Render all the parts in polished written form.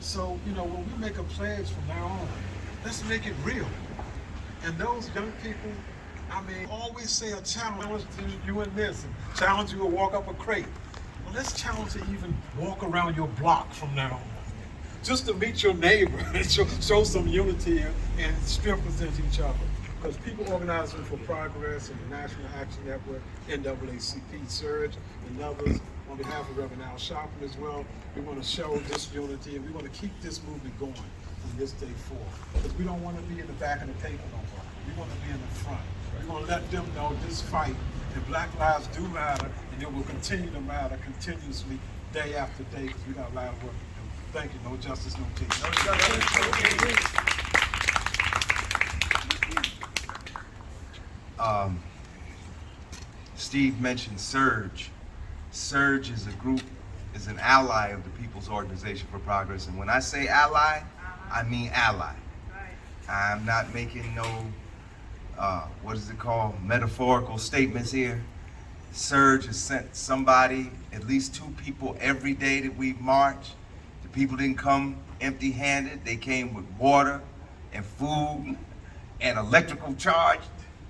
So, when we make a pledge from now on, let's make it real. And those young people, always say a challenge to you in this, and challenge you to walk up a crate. Well, let's challenge to even walk around your block from now on. Just to meet your neighbor and show some unity and strengthen each other. Because people organizing for progress and the National Action Network, NAACP, Surge, and others, on behalf of Reverend Al Sharpton as well, we want to show this unity and we want to keep this movement going from this day forward. Because we don't want to be in the back of the paper no more. We want to be in the front. We want to let them know this fight and Black lives do matter, and it will continue to matter continuously day after day, because we got a lot of work to do. Thank you. No justice, no peace. Steve mentioned Surge. Surge is a group, is an ally of the People's Organization for Progress. And when I say ally, I mean ally. I'm not making no, what is it called, metaphorical statements here. Surge has sent somebody, at least 2 people every day that we've marched. The people didn't come empty-handed. They came with water and food and electrical charge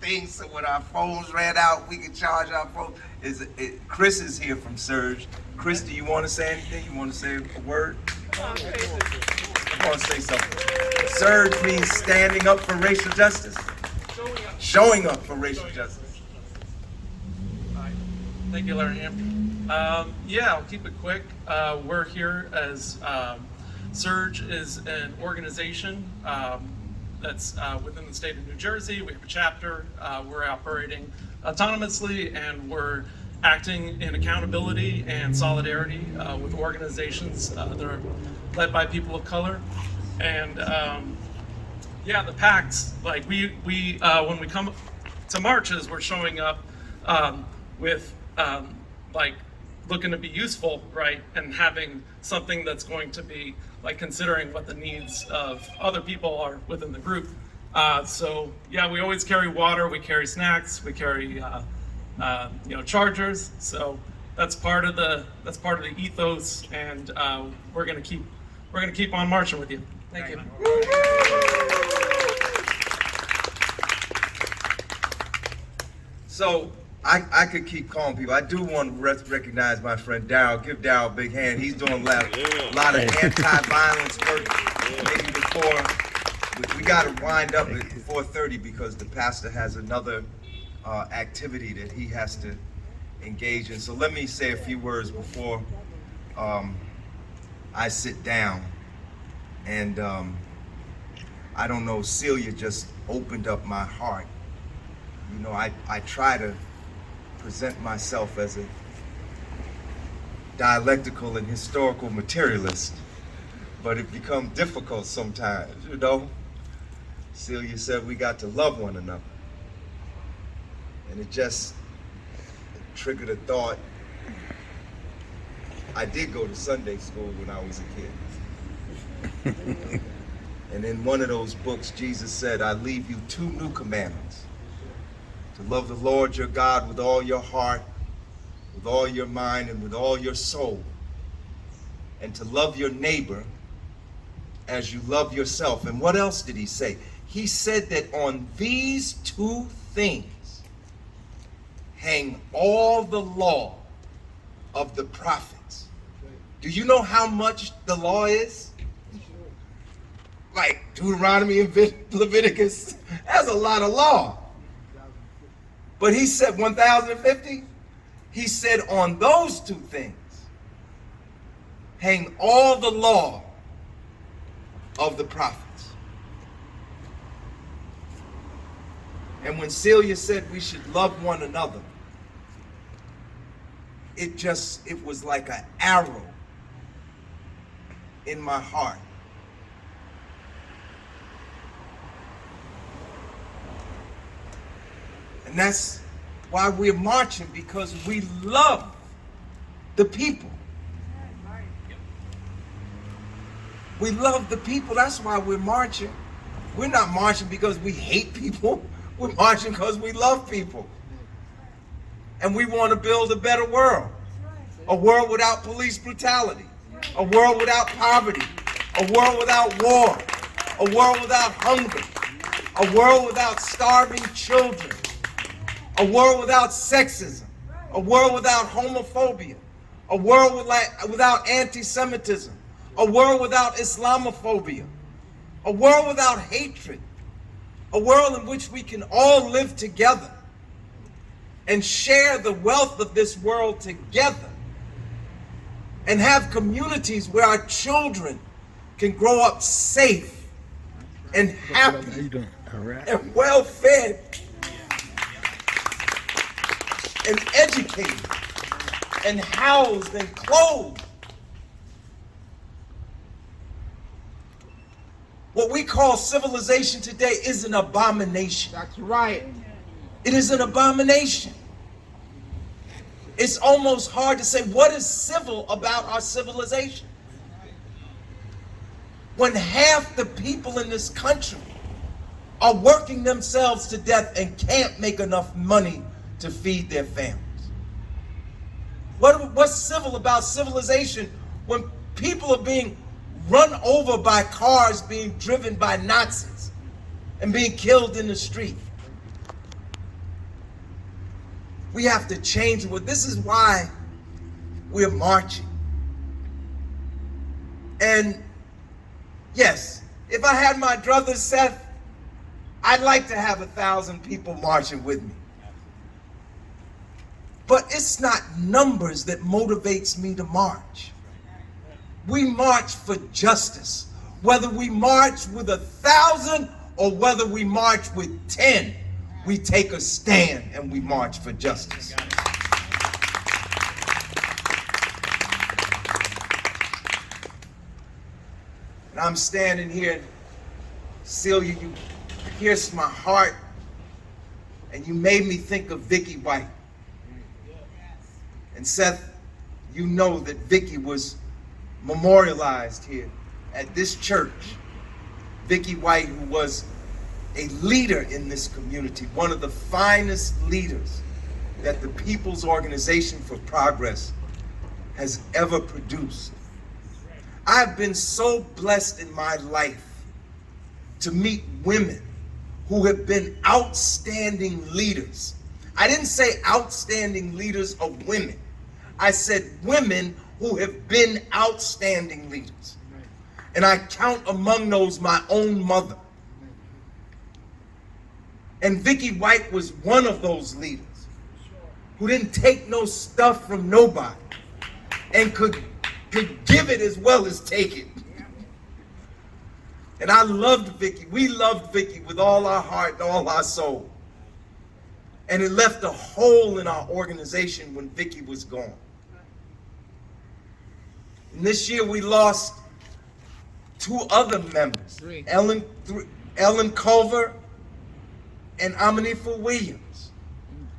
things, so when our phones ran out, we could charge our phones. Chris is here from Surge. Chris, do you want to say anything? You want to say a word? I want to say something. Surge means standing up for racial justice. Showing up for racial justice. Thank you, Larry. Yeah, I'll keep it quick. We're here as Surge is an organization that's within the state of New Jersey. We have a chapter. We're operating autonomously, and we're acting in accountability and solidarity with organizations that are led by people of color. And yeah, the pacts, like we when we come to marches, we're showing up with like looking to be useful, right? And having something that's going to be like considering what the needs of other people are within the group. So yeah, we always carry water, we carry snacks, we carry chargers. So that's part of the ethos, and we're gonna keep on marching with you. Thank you. So I could keep calling people. I do want to recognize my friend Darryl. Give Darryl a big hand. He's doing a lot of anti-violence work. Maybe before, we got to wind up at 4:30 because the pastor has another activity that he has to engage in. So let me say a few words before I sit down. And I don't know, Celia just opened up my heart. You know, I try to present myself as a dialectical and historical materialist, but it becomes difficult sometimes, you know. Celia said we got to love one another. And it just triggered a thought. I did go to Sunday school when I was a kid. And in one of those books, Jesus said, I leave you 2 new commandments. To love the Lord your God with all your heart, with all your mind, and with all your soul. And to love your neighbor as you love yourself. And what else did he say? He said that on these 2 things hang all the law of the prophets. Do you know how much the law is? Like Deuteronomy and Leviticus. That's a lot of law. But he said 1,050? He said on those 2 things hang all the law of the prophets. And when Celia said we should love one another, it was like an arrow in my heart. And that's why we're marching, because we love the people. We love the people. That's why we're marching. We're not marching because we hate people. We're marching because we love people. And we want to build a better world. A world without police brutality. A world without poverty. a world without war, a world without hunger, a world without starving children, a world without sexism, a world without homophobia, a world without anti-Semitism, a world without Islamophobia, a world without hatred, a world in which we can all live together and share the wealth of this world together and have communities where our children can grow up safe and happy and well-fed and educated and housed and clothed. What we call civilization today is an abomination. That's right. It is an abomination. It's almost hard to say what is civil about our civilization, when half the people in this country are working themselves to death and can't make enough money to feed their families. What's civil about civilization when people are being run over by cars being driven by Nazis and being killed in the street? We have to change it. This is why we're marching. And yes, if I had my brother Seth, I'd like to have 1,000 people marching with me. But it's not numbers that motivates me to march. We march for justice. Whether we march with 1,000 or whether we march with 10, we take a stand and we march for justice. And I'm standing here, Celia, you pierced my heart and you made me think of Vicky White. And Seth, you know that Vicky was memorialized here at this church. Vicky White, who was a leader in this community, one of the finest leaders that the People's Organization for Progress has ever produced. I've been so blessed in my life to meet women who have been outstanding leaders. I didn't say outstanding leaders of women. I said women who have been outstanding leaders. And I count among those my own mother. And Vicky White was one of those leaders who didn't take no stuff from nobody and could give it as well as take it. And I loved Vicky. We loved Vicky with all our heart and all our soul. And it left a hole in our organization when Vicky was gone. And this year we lost 2 other members, Ellen Culver and Amanifa Williams.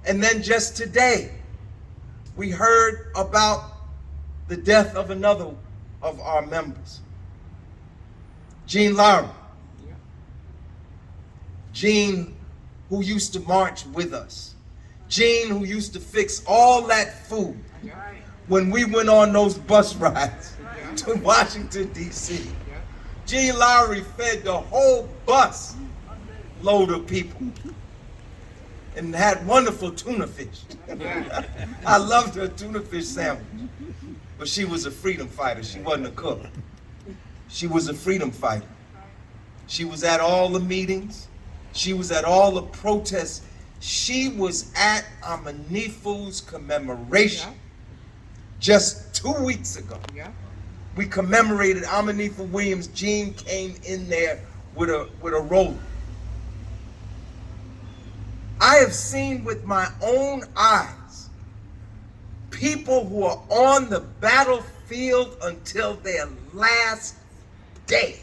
And then just today, we heard about the death of another of our members, Jean Lowry. Jean, who used to march with us. Jean, who used to fix all that food when we went on those bus rides to Washington, D.C. Jean Lowry fed the whole bus load of people and had wonderful tuna fish. I loved her tuna fish sandwich. But she was a freedom fighter. She wasn't a cook. She was a freedom fighter. She was at all the meetings. She was at all the protests. She was at Amanifu's commemoration just 2 weeks ago. We commemorated Amanifa Williams. Jean came in there with a roller. I have seen with my own eyes people who are on the battlefield until their last day.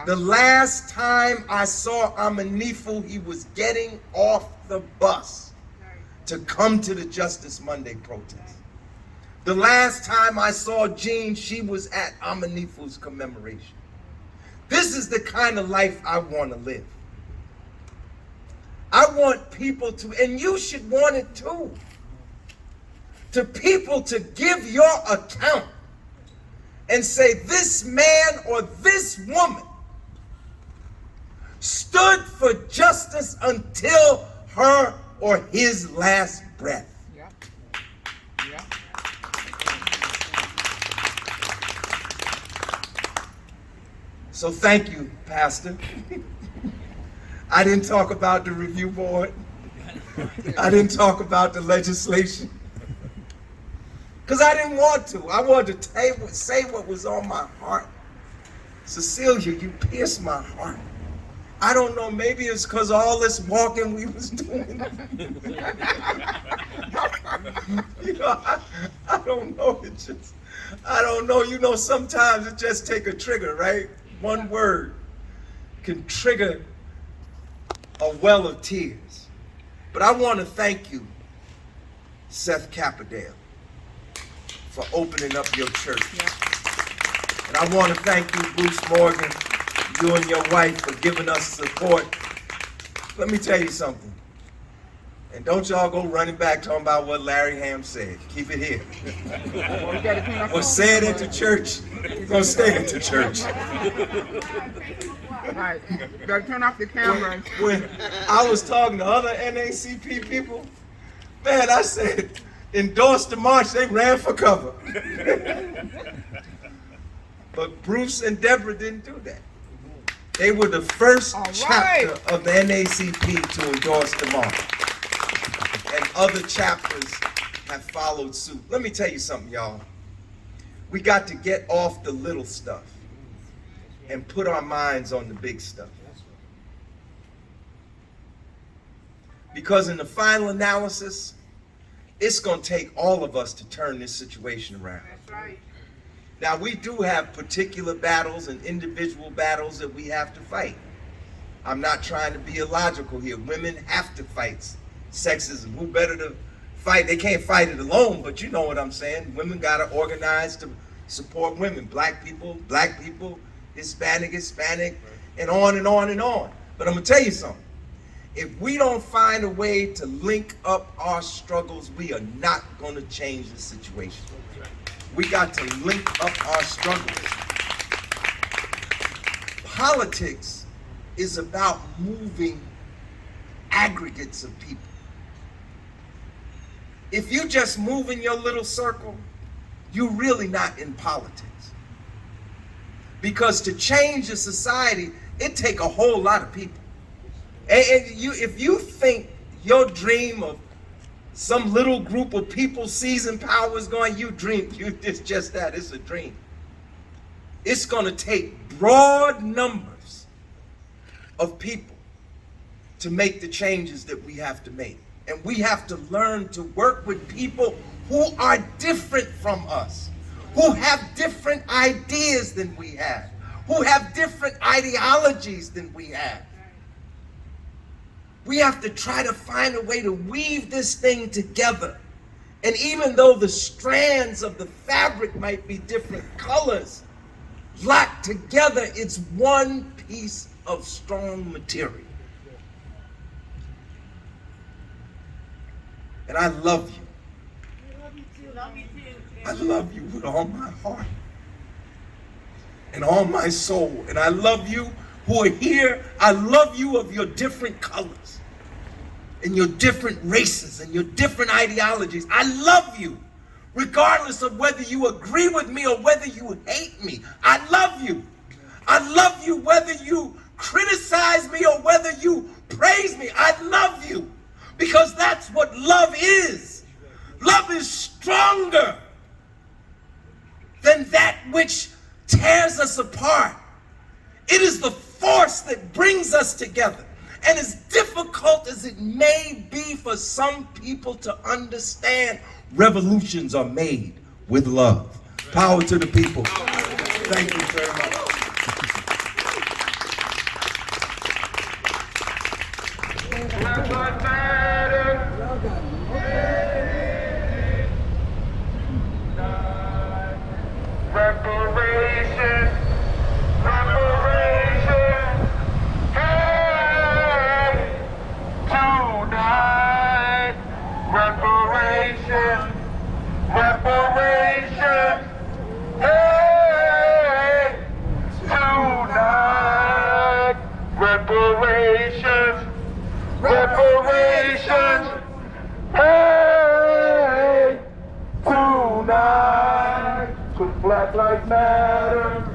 The last time I saw Amanifu, he was getting off the bus to come to the Justice Monday protest. The last time I saw Jean, she was at Amanifu's commemoration. This is the kind of life I want to live. I want people to, and you should want it too, to people to give your account and say this man or this woman stood for justice until her or his last breath. Yep. Yep. So thank you, Pastor. I didn't talk about the review board. I didn't talk about the legislation. Because I didn't want to. I wanted to say what was on my heart. Cecilia, you pierced my heart. I don't know, maybe it's because all this walking we was doing. You know, I don't know. I don't know. You know, sometimes it just take a trigger, right? One word can trigger a well of tears. But I want to thank you, Seth Cappadale, for opening up your church. Yep. And I want to thank you, Bruce Morgan, you and your wife, for giving us support. Let me tell you something. And don't y'all go running back talking about what Larry Ham said. Keep it here. Or say it at the church. You're going to stay at the church. Right. Better turn off the camera. When I was talking to other NACP people, man, I said, endorse the march, they ran for cover. But Bruce and Deborah didn't do that. They were the first chapter of the NACP to endorse the march. And other chapters have followed suit. Let me tell you something, y'all. We got to get off the little stuff and put our minds on the big stuff. Because in the final analysis, it's going to take all of us to turn this situation around. That's right. Now, we do have particular battles and individual battles that we have to fight. I'm not trying to be illogical here. Women have to fight sexism. Who better to fight? They can't fight it alone, but you know what I'm saying. Women got to organize to support women. Black people, Hispanic, and on and on and on. But I'm going to tell you something. If we don't find a way to link up our struggles, we are not going to change the situation. We got to link up our struggles. Politics is about moving aggregates of people. If you just move in your little circle, you're really not in politics. Because to change a society, it takes a whole lot of people. And if you think your dream of some little group of people seizing power is going, it's just that, it's a dream. It's going to take broad numbers of people to make the changes that we have to make. And we have to learn to work with people who are different from us, who have different ideas than we have, who have different ideologies than we have. We have to try to find a way to weave this thing together. And even though the strands of the fabric might be different colors, locked together, it's one piece of strong material. And I love you. I love you with all my heart and all my soul. And I love you who are here. I love you of your different colors and your different races and your different ideologies. I love you regardless of whether you agree with me or whether you hate me. I love you. I love you whether you criticize me or whether you praise me. I love you because that's what love is. Love is stronger than that which tears us apart. It is the force that brings us together. And as difficult as it may be for some people to understand, revolutions are made with love. Power to the people. Thank you very much. Reparation, hey, Black lives matter.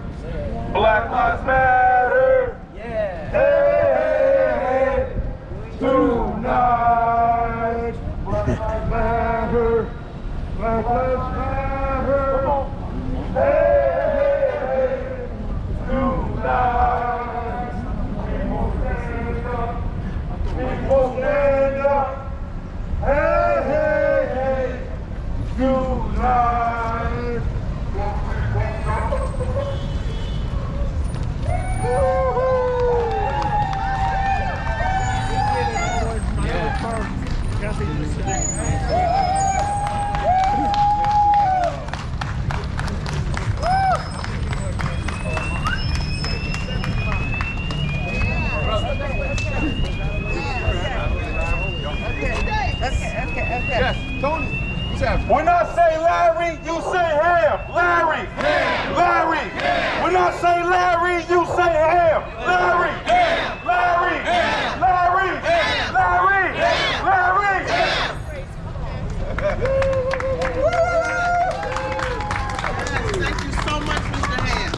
Black lives matter. Yeah. Hey, tonight. Black lives matter. Black lives matter. Hey, tonight. We will stand up. We will stand up. Hey, tonight. Yes, Tony. When I say Larry, you say Ham. Larry. Ham. Larry. Ham. When I say Larry, you say Ham. Larry. Ham. Larry. Ham. Larry. Ham. Larry. Ham. Larry. Thank you so much, Mr. Ham.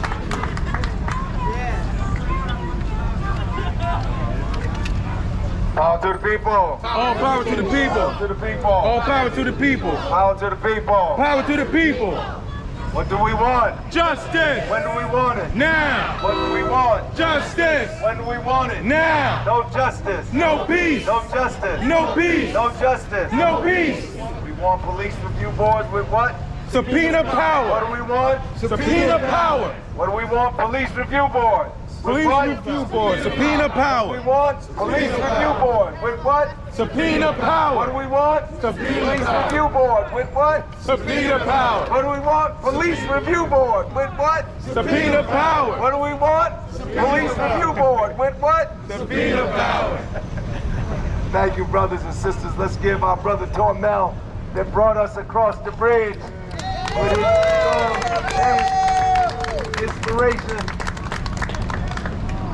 Power to the people. All power to the people. Power to the people. All power to the people. Power to the people. Power to the people. What do we want? Justice. When do we want it? Now. What do we want? Justice. When do we want it? Now. No justice. No peace. No justice. No peace. No justice. No peace. We want police review boards with what? Subpoena What power. do we want? Subpoena power. What do we want? Police review board. Police review board. Subpoena We power. want police review board. With what? Subpoena What do power. we want? Police review board. With what? Subpoena power. What do we want? Police review board. With what? Subpoena power. What do we want? Police review board. With what? Subpoena power. Thank you, brothers and sisters. Let's give our brother Tormel that brought us across the bridge with his song and inspiration.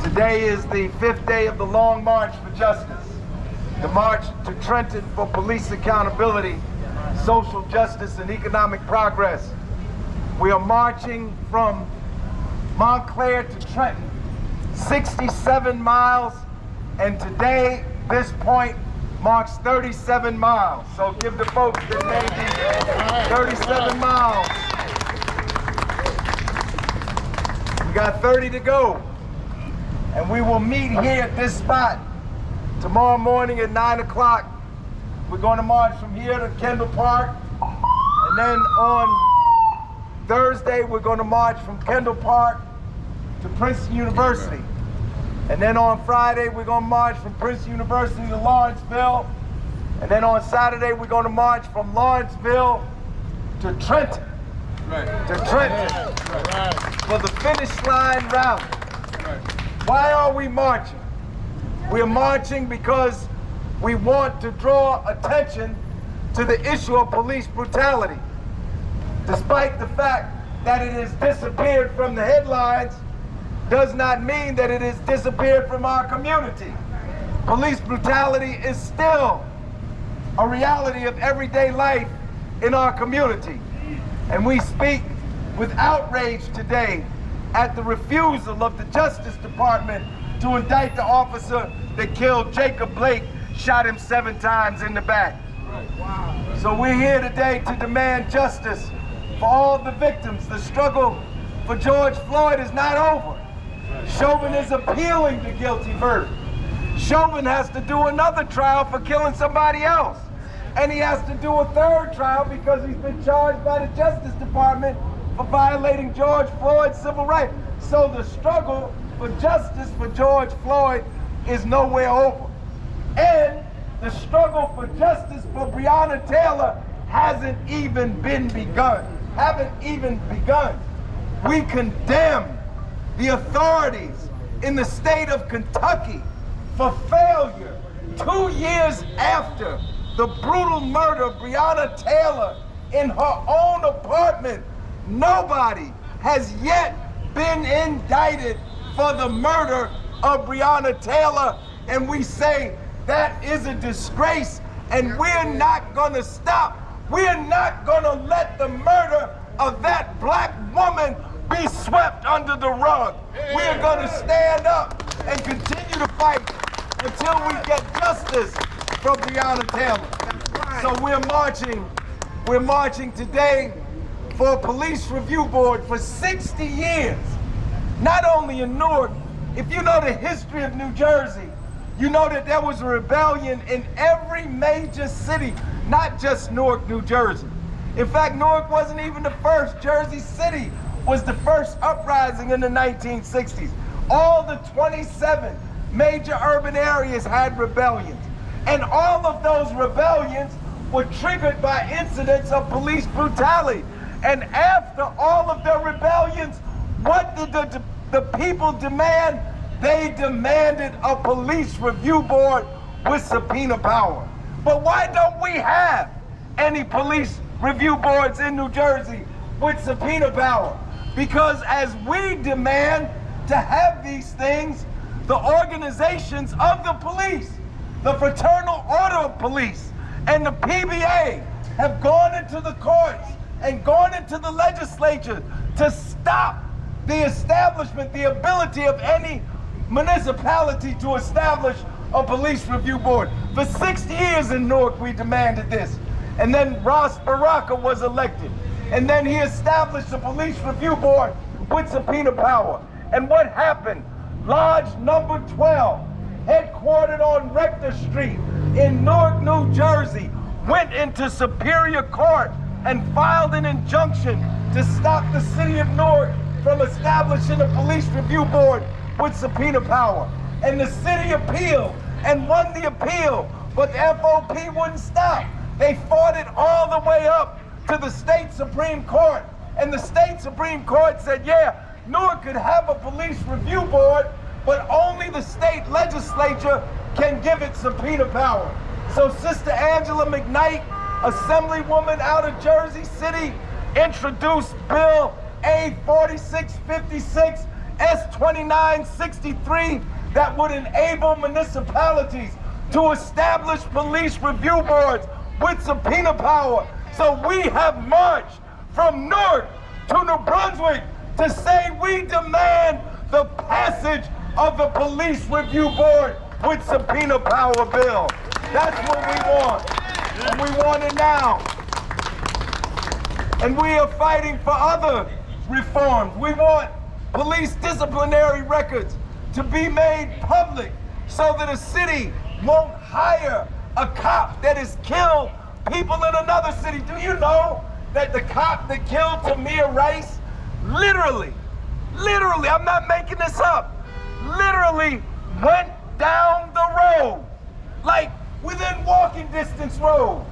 Today is the 5th day of the Long March for Justice. The march to Trenton for police accountability, social justice, and economic progress. We are marching from Montclair to Trenton, 67 miles, and today, this point marks 37 miles. So give the folks that made these 37 miles. We got 30 to go. And we will meet here at this spot tomorrow morning at 9 o'clock. We're going to march from here to Kendall Park. And then on Thursday, we're going to march from Kendall Park to Princeton University. And then on Friday, we're going to march from Princeton University to Lawrenceville. And then on Saturday, we're going to march from Lawrenceville to Trenton. To Trenton. For the finish line rally. Why are we marching? We're marching because we want to draw attention to the issue of police brutality. Despite the fact that it has disappeared from the headlines, does not mean that it has disappeared from our community. Police brutality is still a reality of everyday life in our community. And we speak with outrage today at the refusal of the Justice Department to indict the officer that killed Jacob Blake, shot him 7 times in the back. So we're here today to demand justice for all the victims. The struggle for George Floyd is not over. Chauvin is appealing the guilty verdict. Chauvin has to do another trial for killing somebody else. And he has to do a 3rd trial because he's been charged by the Justice Department for violating George Floyd's civil rights. So the struggle for justice for George Floyd is nowhere over. And the struggle for justice for Breonna Taylor hasn't even begun. We condemn the authorities in the state of Kentucky for failure 2 years after the brutal murder of Breonna Taylor in her own apartment. Nobody has yet been indicted for the murder of Breonna Taylor, and we say that is a disgrace, and we're not gonna stop. We're not gonna let the murder of that black woman be swept under the rug. We are going to stand up and continue to fight until we get justice from Breonna Taylor. So we're marching today for a police review board for 60 years. Not only in Newark, if you know the history of New Jersey, you know that there was a rebellion in every major city, not just Newark, New Jersey. In fact, Newark wasn't even the first. Jersey City was the first uprising in the 1960s. All the 27 major urban areas had rebellions. And all of those rebellions were triggered by incidents of police brutality. And after all of the rebellions, what did the people demand? They demanded a police review board with subpoena power. But why don't we have any police review boards in New Jersey with subpoena power? Because as we demand to have these things, the organizations of the police, the Fraternal Order of Police, and the PBA have gone into the courts and gone into the legislature to stop the establishment, the ability of any municipality to establish a police review board. For 60 years in Newark, we demanded this. And then Ross Baraka was elected. And then he established a police review board with subpoena power. And what happened? Lodge number 12, headquartered on Rector Street in Newark, New Jersey, went into Superior Court and filed an injunction to stop the city of Newark from establishing a police review board with subpoena power. And the city appealed and won the appeal, but the FOP wouldn't stop. They fought it all the way up to the state Supreme Court. And the state Supreme Court said, yeah, Newark could have a police review board, but only the state legislature can give it subpoena power. So Sister Angela McKnight, Assemblywoman out of Jersey City, introduced Bill A4656 S2963 that would enable municipalities to establish police review boards with subpoena power. So we have marched from Newark to New Brunswick to say we demand the passage of the police review board with subpoena power bill. That's what we want, and we want it now. And we are fighting for other reforms. We want police disciplinary records to be made public so that a city won't hire a cop that has killed people in another city. Do you know that the cop that killed Tamir Rice literally, I'm not making this up, literally went down the road, like within walking distance road,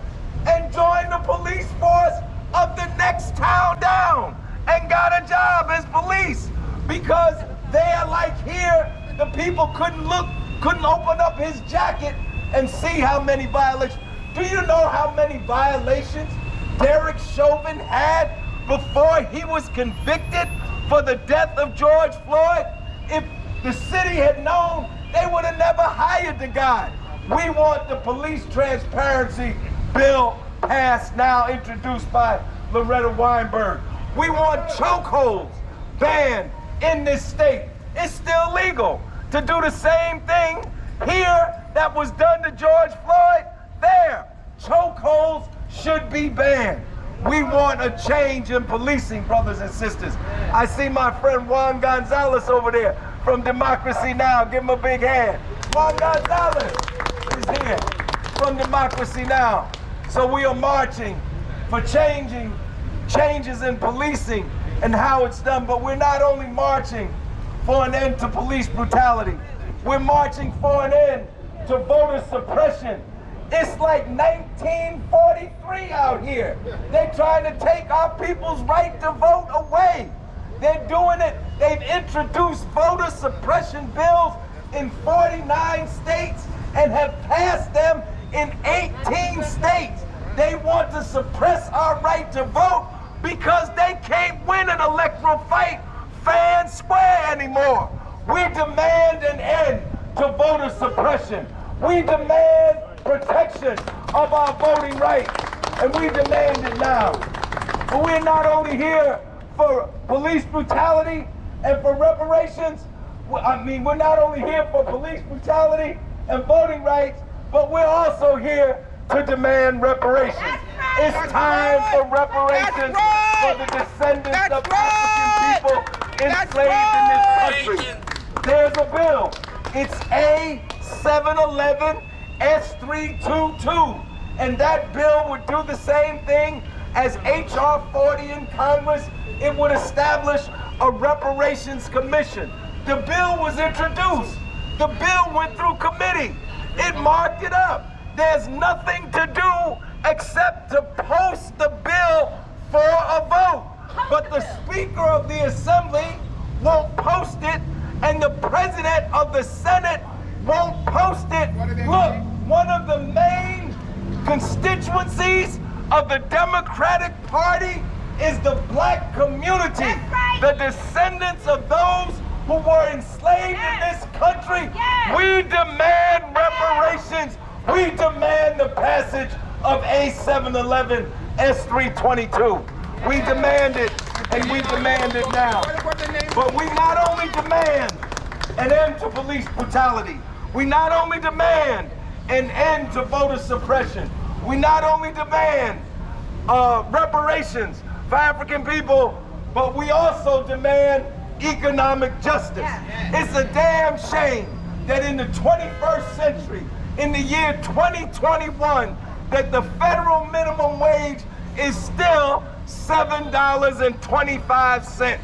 and joined the police force of the next town down and got a job as police because there, like here, the people couldn't open up his jacket and see how many violations. Do you know how many violations Derek Chauvin had before he was convicted for the death of George Floyd? If the city had known, they would have never hired the guy. We want the police transparency bill passed now, introduced by Loretta Weinberg. We want chokeholds banned in this state. It's still legal to do the same thing here that was done to George Floyd. There, chokeholds should be banned. We want a change in policing, brothers and sisters. I see my friend Juan Gonzalez over there from Democracy Now! Give him a big hand. Juan Gonzalez is here from Democracy Now! So we are marching for changes in policing and how it's done, but we're not only marching for an end to police brutality, we're marching for an end to voter suppression. It's like 1943 out here. They're trying to take our people's right to vote away. They're doing it. They've introduced voter suppression bills in 49 states and have passed them in 18 states. They want to suppress our right to vote because they can't win an electoral fight fair and square anymore. We demand an end to voter suppression. We demand protection of our voting rights, and we demand it now. But we're not only here for police brutality and for reparations. We're not only here for police brutality and voting rights, but we're also here to demand reparations. It's time for reparations for the descendants of African people enslaved in this country. There's a bill. It's A711 S322. And that bill would do the same thing as HR 40 in Congress. It would establish a reparations commission. The bill was introduced. The bill went through committee. It marked it up. There's nothing to do except to post the bill for a vote. But the Speaker of the Assembly won't post it, and the President of the Senate won't post it. Look, one of the main constituencies of the Democratic Party is the black community. That's right. The descendants of those who were enslaved in this country. We demand reparations. We demand the passage of A711 S322. We demand it, and we demand it now. But we not only demand an end to police brutality, we not only demand an end to voter suppression, we not only demand reparations for African people, but we also demand economic justice. It's a damn shame that in the 21st century, in the year 2021, that the federal minimum wage is still $7.25.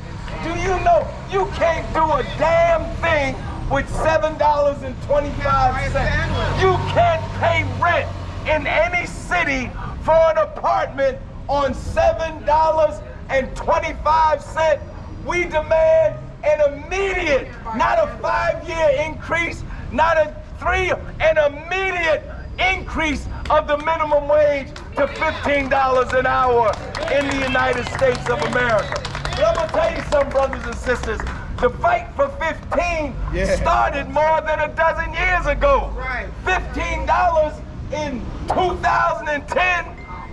Do you know you can't do a damn thing with $7.25? You can't pay rent in any city for an apartment on $7.25. We demand an immediate, not a 5-year increase, not a 3, an immediate increase of the minimum wage to $15 an hour in the United States of America. But I'm gonna tell you something, brothers and sisters. The fight for 15 started more than a dozen years ago. Right. $15 in 2010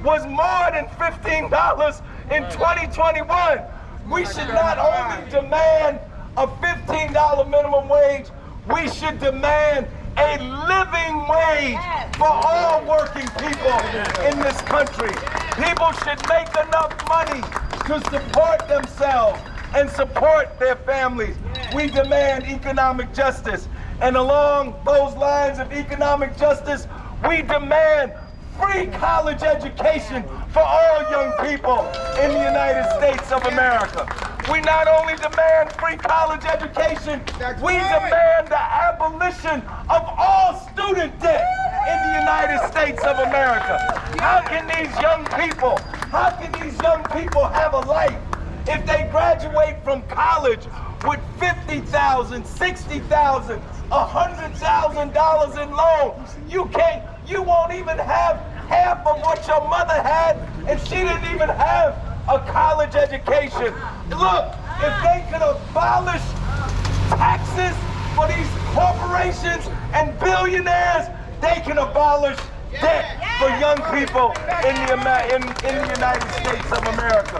was more than $15 in 2021. We should not only demand a $15 minimum wage, we should demand a living wage for all working people in this country. People should make enough money to support themselves and support their families. We demand economic justice. And along those lines of economic justice, we demand free college education for all young people in the United States of America. We not only demand free college education, we demand the abolition of all student debt in the United States of America. How can these young people have a life if they graduate from college with $50,000, $60,000, $100,000 in loans? You won't even have half of what your mother had, and she didn't even have a college education. Look, if they could abolish taxes for these corporations and billionaires, they can abolish debt for young people in the United States of America.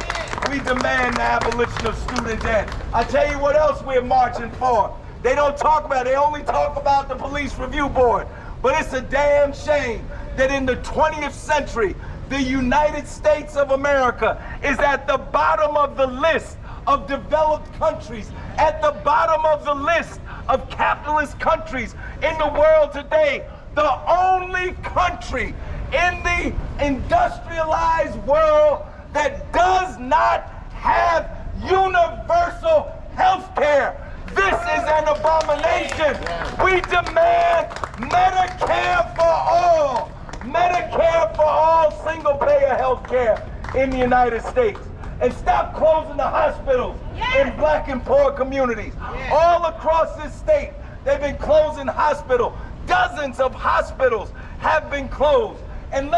We demand the abolition of student debt. I tell you what else we're marching for. They don't talk about it. They only talk about the Police Review Board. But it's a damn shame that in the 20th century, the United States of America is at the bottom of the list of developed countries, at the bottom of the list of capitalist countries in the world today. The only country in the industrialized world that does not have universal health care. This is an abomination. We demand Medicare for all. Medicare for all, single-payer health care in the United States. And stop closing the hospitals in black and poor communities. All across this state, they've been closing hospitals. Dozens of hospitals have been closed. And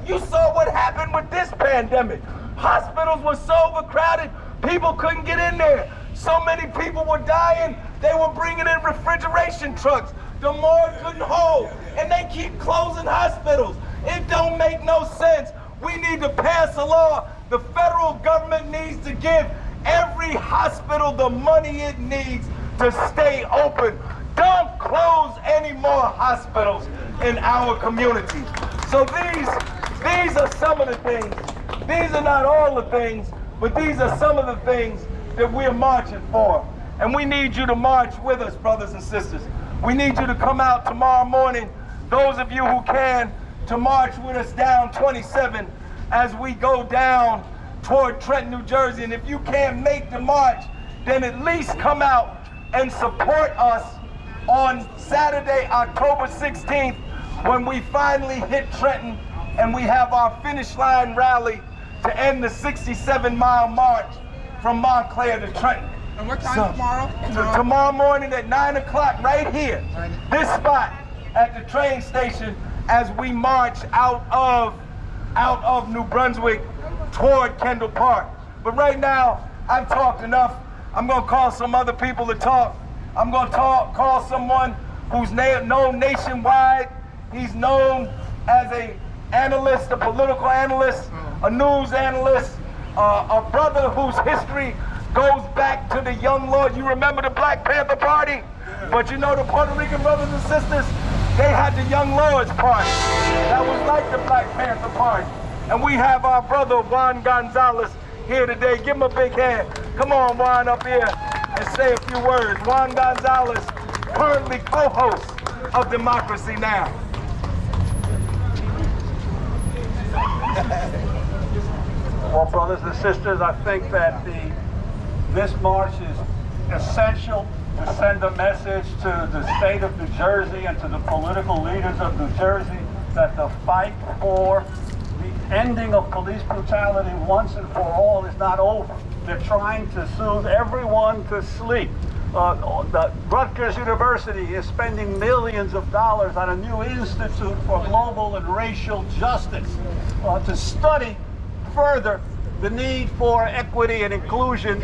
you saw what happened with this pandemic. Hospitals were so overcrowded, people couldn't get in there. So many people were dying, they were bringing in refrigeration trucks. The morgue couldn't hold, and they keep closing hospitals. It don't make no sense. We need to pass a law The federal government needs to give every hospital the money it needs to stay open. Don't close any more hospitals in our community. So these are some of the things. These are not all the things, but these are some of the things that we're marching for. And we need you to march with us, brothers and sisters. We need you to come out tomorrow morning, those of you who can, to march with us down 27 as we go down toward Trenton, New Jersey. And if you can't make the march, then at least come out and support us on Saturday, October 16th, when we finally hit Trenton and we have our finish line rally to end the 67-mile march from Montclair to Trenton. And what time tomorrow? Tomorrow morning at 9 o'clock, right here, this spot at the train station, as we march out of New Brunswick toward Kendall Park. But right now, I've talked enough. I'm going to call some other people to talk. I'm going to call someone who's known nationwide. He's known as an analyst, a political analyst, a news analyst, a brother whose history goes back to the Young Lords. You remember the Black Panther Party? But you know the Puerto Rican brothers and sisters, they had the Young Lords Party. That was like the Black Panther Party. And we have our brother Juan Gonzalez here today. Give him a big hand. Come on, Juan, up here and say a few words. Juan Gonzalez, currently co-host of Democracy Now! Well, brothers and sisters, I think that this march is essential to send a message to the state of New Jersey and to the political leaders of New Jersey that the fight for the ending of police brutality once and for all is not over. They're trying to soothe everyone to sleep. The Rutgers University is spending millions of dollars on a new institute for global and racial justice to study further the need for equity and inclusion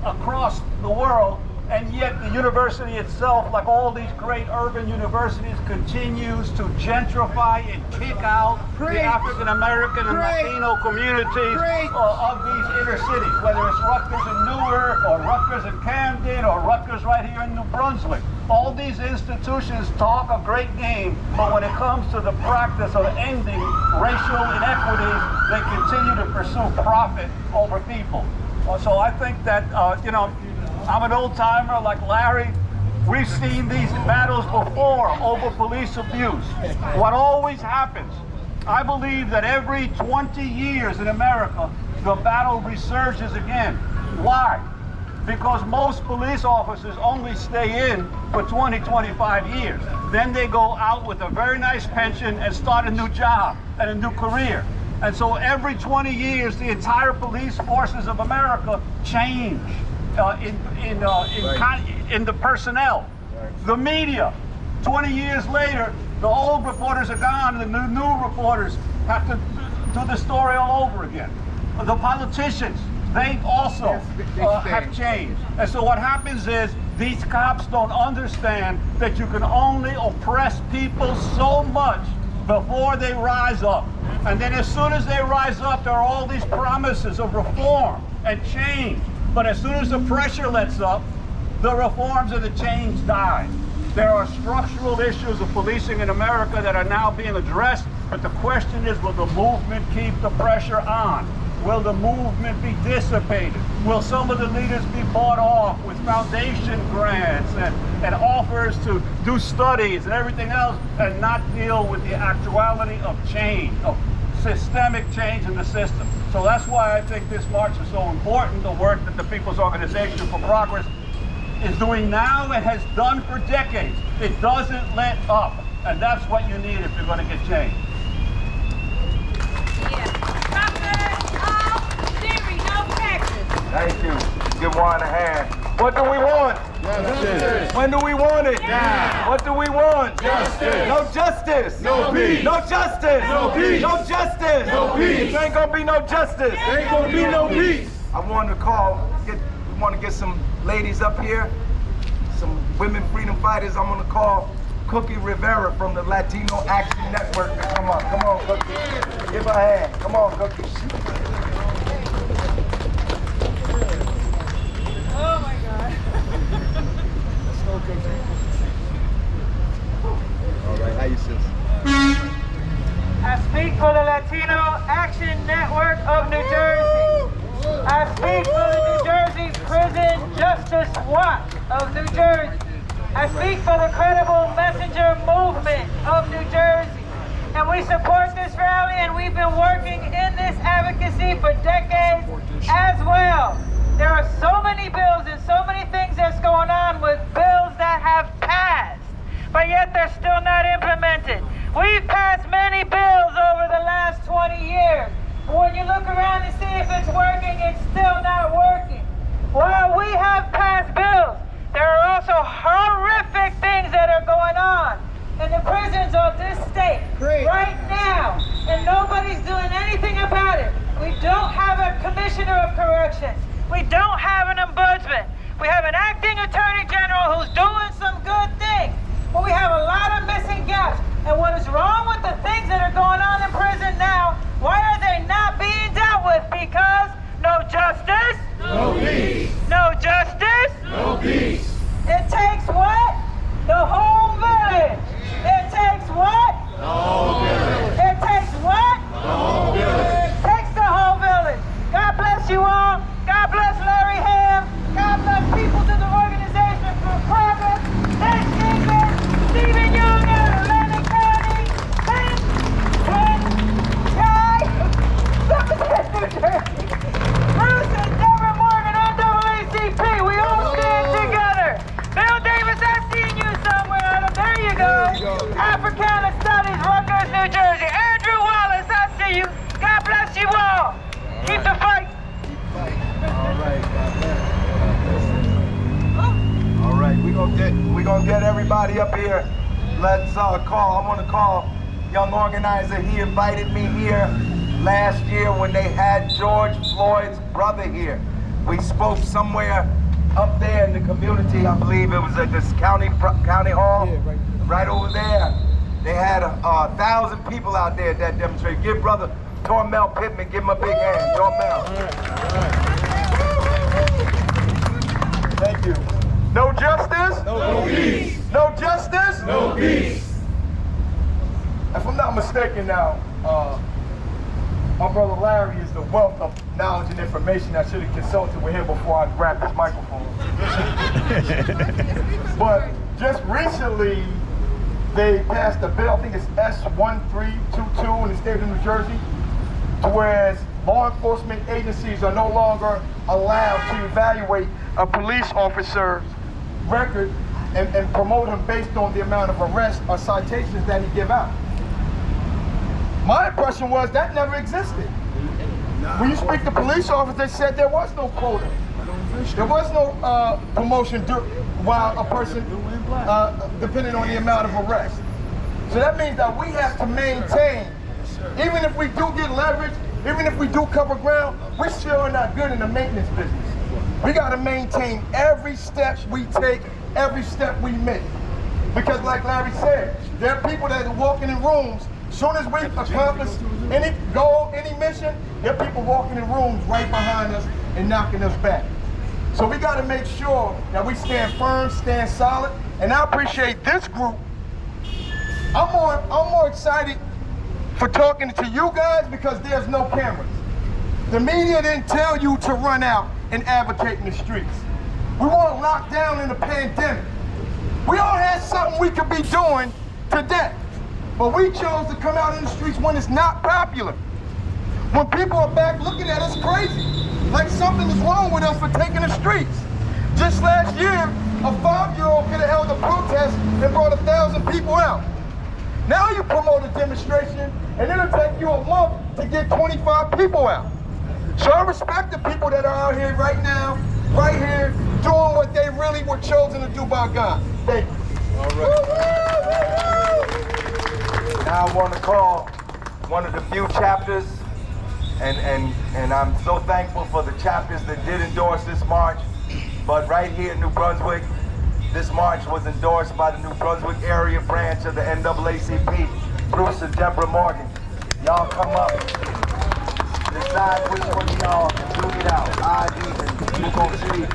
across the world. And yet the university itself, like all these great urban universities, continues to gentrify and kick out the African American and Latino communities of these inner cities, whether it's Rutgers in Newark or Rutgers in Camden or Rutgers right here in New Brunswick. All these institutions talk a great game, but when it comes to the practice of ending racial inequities, they continue to pursue profit over people. So I think that, I'm an old timer like Larry. We've seen these battles before over police abuse. What always happens, I believe that every 20 years in America, the battle resurges again. Why? Because most police officers only stay in for 20, 25 years. Then they go out with a very nice pension and start a new job and a new career. And so every 20 years, the entire police forces of America change. In the personnel. The media, 20 years later, the old reporters are gone and the new reporters have to do the story all over again. The politicians, they also have changed. And so what happens is these cops don't understand that you can only oppress people so much before they rise up. And then as soon as they rise up, there are all these promises of reform and change. But as soon as the pressure lets up, the reforms and the change die. There are structural issues of policing in America that are now being addressed, but the question is, will the movement keep the pressure on? Will the movement be dissipated? Will some of the leaders be bought off with foundation grants and offers to do studies and everything else and not deal with the actuality of change, of systemic change in the system? So that's why I think this march is so important, the work that the People's Organization for Progress is doing now and has done for decades. It doesn't let up, and that's what you need if you're going to get change. Thank you. Give Juan a hand. What do we want? Justice. When do we want it? Now. What do we want? Justice. No justice. No peace. No justice. No peace. No justice. No peace. There ain't gonna be no justice. There ain't gonna be no peace. I want to get some ladies up here, some women freedom fighters. I'm gonna call Cookie Rivera from the Latino Action Network. Come on, Cookie. Give her a hand. Come on, Cookie. of New Jersey. I speak for the New Jersey Prison Justice Watch of New Jersey. I speak for the Credible Messenger Movement of New Jersey. And we support this rally, and we've been working in this advocacy for decades as well. There are so many bills and so many things that's going on with bills that have passed, but yet they're still not implemented. We've passed many bills over the last 20 years. But when you look around and see if it's working, it's still not working. While we have passed bills, there are also horrific things that are going on in the prisons of this state right now, and nobody's doing anything about it. We don't have a commissioner of corrections. We don't have an ombudsman. We have an acting attorney general who's doing some good things, but we have a lot of missing gaps. And what is wrong with the things that are going on in prison now? Why are they not being dealt with? Because no justice, No peace. no justice. No peace. It takes what? The whole village. It takes what? The whole village. It takes what? The whole village. It takes the whole village. God bless you all. God bless Larry Ham. God bless People to the Organization for Progress. Thanks, England. Stephen Young out of Atlantic County. Thanks, Guy. Somerset, New Jersey. Bruce and Deborah Morgan, NAACP. We all stand together. Bill Davis, I've seen you somewhere. There you go. Africana Studies, Rutgers, New Jersey. Andrew Wallace, I see you. God bless you all. Keep the fight. All right, we gonna get everybody up here. Let's call. I want to call young organizer. He invited me here last year when they had George Floyd's brother here. We spoke somewhere up there in the community. I believe it was at this county hall, right over there. They had 1,000 people out there at that demonstration. Give brother Tormel Pittman, give him a big hand. Tormel. Thank you. No justice? No peace. No justice? No peace. If I'm not mistaken now, my brother Larry is the wealth of knowledge and information. I should have consulted with him before I grabbed this microphone. But just recently, they passed a bill, I think it's S1322 in the state of New Jersey, to whereas law enforcement agencies are no longer allowed to evaluate a police officer's record and promote him based on the amount of arrests or citations that he give out. My impression was that never existed. When you speak to police officers, they said there was no quota. There was no promotion while a person, depending on the amount of arrests. So that means that we have to maintain, even if we do get leverage, even if we do cover ground, we still are not good in the maintenance business. We got to maintain every step we take, every step we make. Because like Larry said, there are people that are walking in rooms. As soon as we accomplish any goal, any mission, there are people walking in rooms right behind us and knocking us back. So we got to make sure that we stand firm, stand solid. And I appreciate this group. I'm more excited for talking to you guys because there's no cameras. The media didn't tell you to run out and advocate in the streets. We weren't locked down in a pandemic. We all had something we could be doing today. But we chose to come out in the streets when it's not popular. When people are back looking at us crazy, like something is wrong with us for taking the streets. Just last year, a 5-year-old could have held a protest and brought 1,000 people out. Now you promote a demonstration, and it'll take you a month to get 25 people out. So I respect the people that are out here right now, right here, doing what they really were chosen to do by God. Thank you. All right. Now I want to call one of the few chapters, and I'm so thankful for the chapters that did endorse this march. But right here in New Brunswick, this march was endorsed by the New Brunswick area branch of the NAACP, Bruce and Deborah Morgan. Y'all come up, decide which one of y'all can do it out. Who gonna see?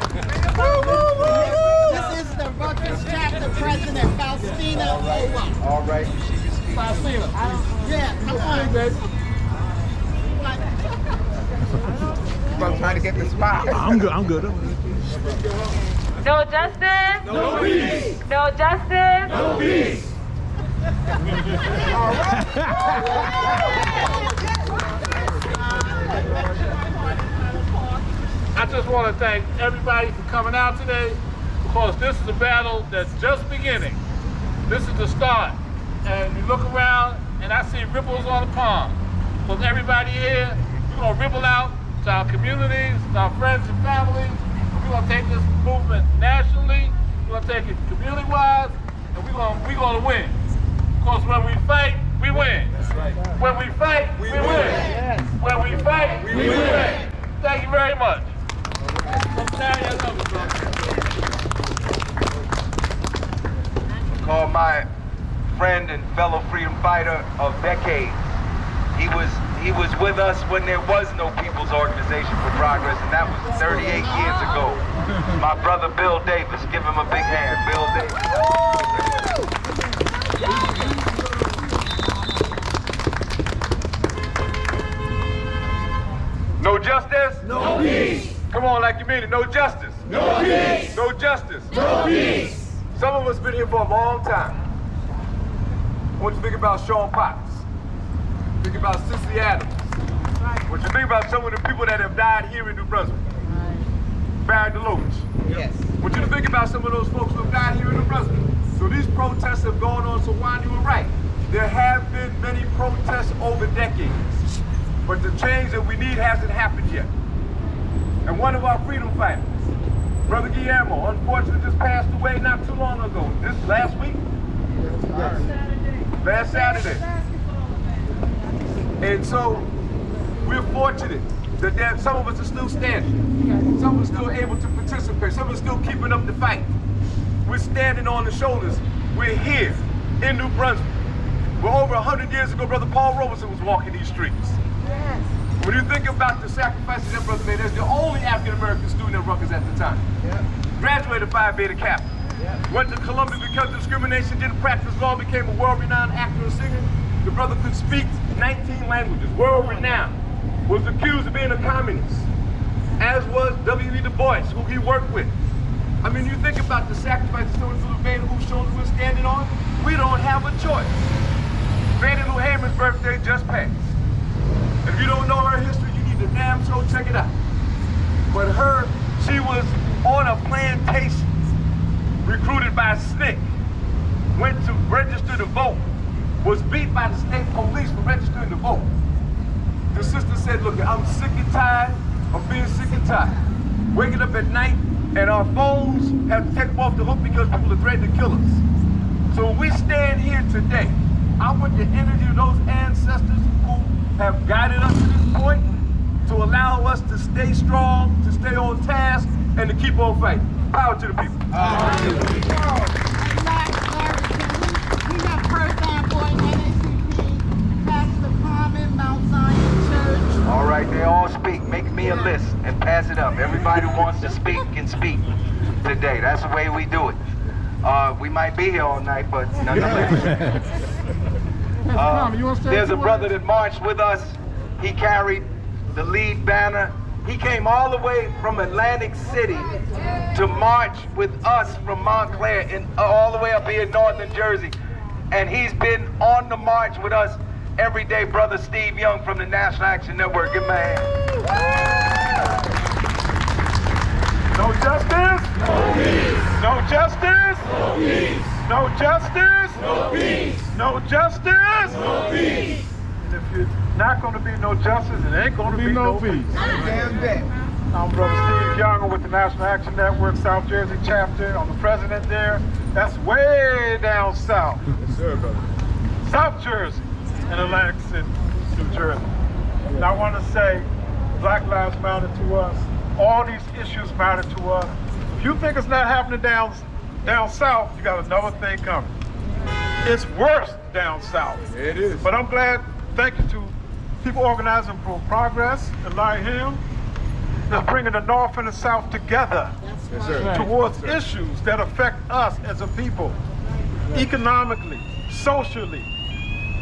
This is the Rutgers chapter president, Faustina Owa. All right, she can speak. Faustina. Yeah, come on. brother trying to get the spot. I'm good. No justice. No peace. No justice. No peace. I just want to thank everybody for coming out today, because this is a battle that's just beginning. This is the start. And you look around and I see ripples on the pond. Because everybody here, we're going to ripple out to our communities, to our friends and families. We're going to take this movement nationally. We're going to take it community-wise, and we're going to win. Because when we fight, we win. When we fight, we win. When we fight, we win. Thank you very much. Call my friend and fellow freedom fighter of decades. He was with us when there was no People's Organization for Progress, and that was 38 years ago. My brother Bill Davis. Give him a big hand, Bill Davis. No justice? No peace. Come on, like you mean it. No justice. No peace. No justice. No peace. Some of us been here for a long time. I want you to think about Sean Potts. Think about Sissy Adams. What you think about some of the people that have died here in New Brunswick? Barry DeLoach. Yes. Want you to think about some of those folks who have died here in New Brunswick. So these protests have gone on, so Juan, you were right. There have been many protests over decades. But the change that we need hasn't happened yet. And one of our freedom fighters, Brother Guillermo, unfortunately just passed away not too long ago. This last week? Last Saturday. And so we're fortunate that some of us are still standing. Some of us still able to participate. Some of us still keeping up the fight. We're standing on the shoulders. We're here in New Brunswick, where over 100 years ago, Brother Paul Robeson was walking these streets. Yes. When you think about the sacrifices that brother made, there's the only African-American student at Rutgers at the time. Yeah. Graduated Phi Beta Kappa. Yeah. Went to Columbia because of discrimination, didn't practice law, became a world-renowned actor and singer. The brother could speak 19 languages, world-renowned. Was accused of being a communist, as was W.E. Du Bois, who he worked with. I mean, you think about the sacrifices Tony Philip Vader, whose shoulders we're standing on, we don't have a choice. Fannie Lou Hamer's birthday just passed. And if you don't know her history, you need to damn sure check it out. But she was on a plantation, recruited by a SNCC, went to register to vote, was beat by the state police for registering to vote. The sister said, look, I'm sick and tired of being sick and tired. Waking up at night and our phones have to take them off the hook because people are threatening to kill us. So when we stand here today, I want the energy of those ancestors who have guided us to this point to allow us to stay strong, to stay on task, and to keep on fighting. Power to the people. We have first-time boy NACP, Pastor Common, Mount Zion Church. All right, they all speak. Make me a list and pass it up. Everybody who wants to speak can speak today. That's the way we do it. We might be here all night, but nonetheless. There's a brother that marched with us. He carried the lead banner. He came all the way from Atlantic City to march with us from Montclair and all the way up here in northern Jersey. And he's been on the march with us every day, Brother Steve Young from the National Action Network. Give him a hand. No justice? No peace. No justice? No peace. No justice? No peace. No justice? No peace. And if you're not going to be no justice, it ain't going to be no peace. Damn bit. I'm Brother Steve Young with the National Action Network South Jersey chapter. I'm the president there. That's way down south. Yes, sir, brother. South Jersey and Atlantic City, New Jersey. And I want to say Black Lives Matter to us. All these issues matter to us. If you think it's not happening down south, you got another thing coming. It's worse down south. It is. But I'm glad, thank you to people organizing for progress and like him, that's bringing the North and the South together Yes, sir. towards issues that affect us as a people, economically, socially,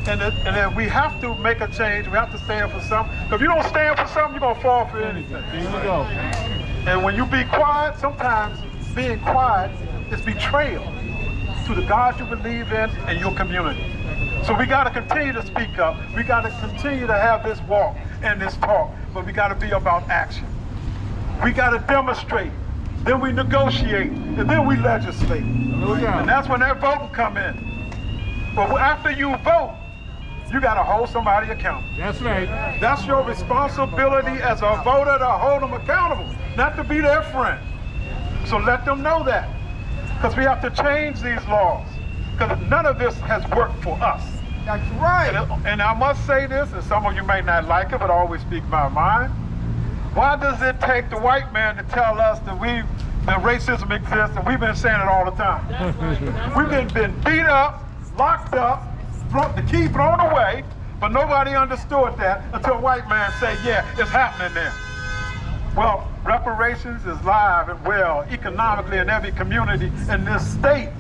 And then we have to make a change. We have to stand for something. Because if you don't stand for something, you're going to fall for anything. There you go. And when you be quiet, sometimes being quiet is betrayal to the God you believe in and your community. So we got to continue to speak up. We got to continue to have this walk and this talk, but we got to be about action. We got to demonstrate, then we negotiate, and then we legislate. And that's when that voting come in. But after you vote, you got to hold somebody accountable. That's right. That's your responsibility as a voter to hold them accountable, not to be their friend. So let them know that, because we have to change these laws, because none of this has worked for us. That's right. And I must say this, and some of you may not like it, but I always speak my mind. Why does it take the white man to tell us that racism exists, and we've been saying it all the time? We've been beat up, locked up, the key thrown away, but nobody understood that until white man say, yeah, it's happening there. Well, reparations is live and well economically in every community in this state.